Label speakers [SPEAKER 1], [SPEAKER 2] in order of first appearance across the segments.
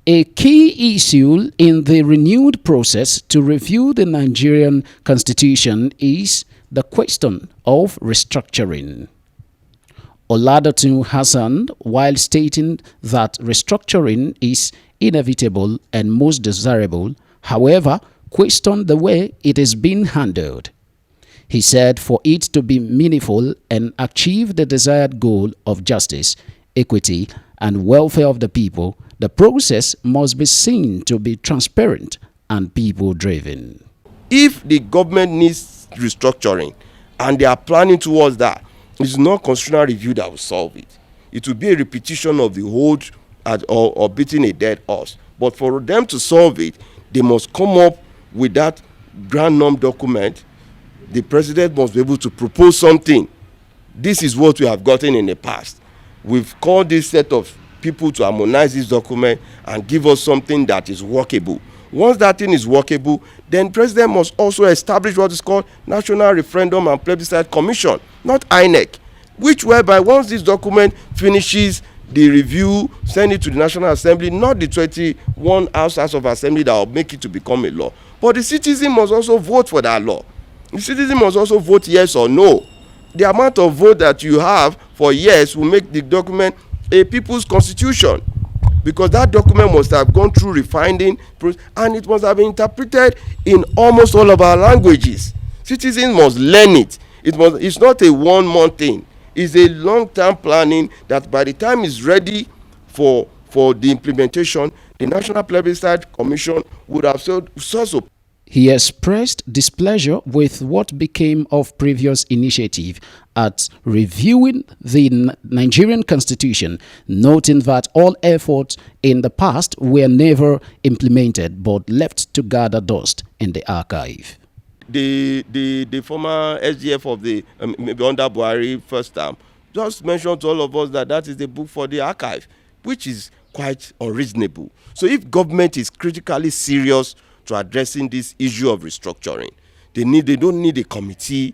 [SPEAKER 1] A key issue in the renewed process to review the Nigerian constitution is the question of restructuring. Oladotun Hassan, while stating that restructuring is inevitable and most desirable, however, questioned the way it is being handled. He said for it to be meaningful and achieve the desired goal of justice, equity, and welfare of the people, the process must be seen to be transparent and people-driven.
[SPEAKER 2] If the government needs restructuring and they are planning towards that, it's not constitutional review that will solve it. It will be a repetition of the whole or beating a dead horse. But for them to solve it, they must come up with that grand norm document. The president must be able to propose something. This is what we have gotten in the past. We've called this set of people to harmonize this document and give us something that is workable. Once that thing is workable, then president must also establish what is called National Referendum and Plebiscite Commission, not INEC, which whereby once this document finishes the review, send it to the National Assembly, not the 21 House of Assembly that will make it to become a law. But the citizen must also vote for that law. The citizen must also vote yes or no. The amount of vote that you have for yes will make the document a people's constitution, because that document must have gone through refining and it must have been interpreted in almost all of our languages. Citizens must learn it. It's not a 1 month thing. It's a long-term planning that by the time it's ready for the implementation, the National Plebiscite Commission would have also.
[SPEAKER 1] He expressed displeasure with what became of previous initiative at reviewing the Nigerian constitution, noting that all efforts in the past were never implemented but left to gather dust in the archive.
[SPEAKER 2] The former SGF of the under Buhari first term just mentioned to all of us that is the book for the archive, which is quite unreasonable. So if government is critically serious to addressing this issue of restructuring, they don't need a committee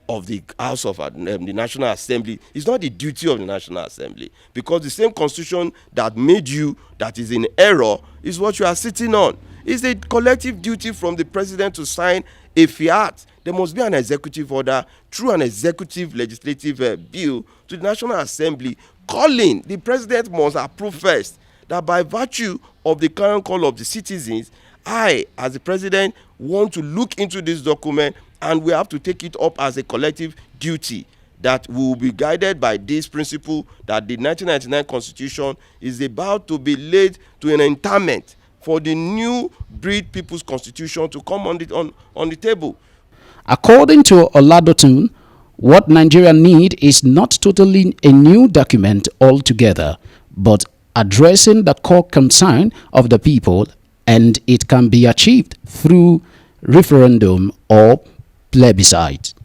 [SPEAKER 2] of the House of the National Assembly. It's not the duty of the National Assembly, because the same constitution that made you that is in error is what you are sitting on. It's a collective duty from the president to sign a fiat. There must be an executive order through an executive legislative bill to the National Assembly calling. The president must approve first that by virtue of the current call of the citizens, I, as the president, want to look into this document, and we have to take it up as a collective duty that we will be guided by this principle that the 1999 Constitution is about to be laid to an interment for the new breed People's Constitution to come on the table.
[SPEAKER 1] According to Oladotun, what Nigeria needs is not totally a new document altogether, but addressing the core concern of the people, and it can be achieved through referendum or plebiscite.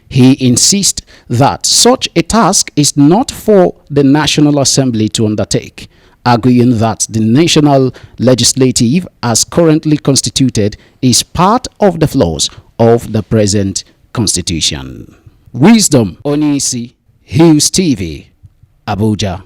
[SPEAKER 1] He insists that such a task is not for the National Assembly to undertake, arguing that the national legislative, as currently constituted, is part of the flaws of the present constitution. Wisdom Onisi, Hughes TV, Abuja.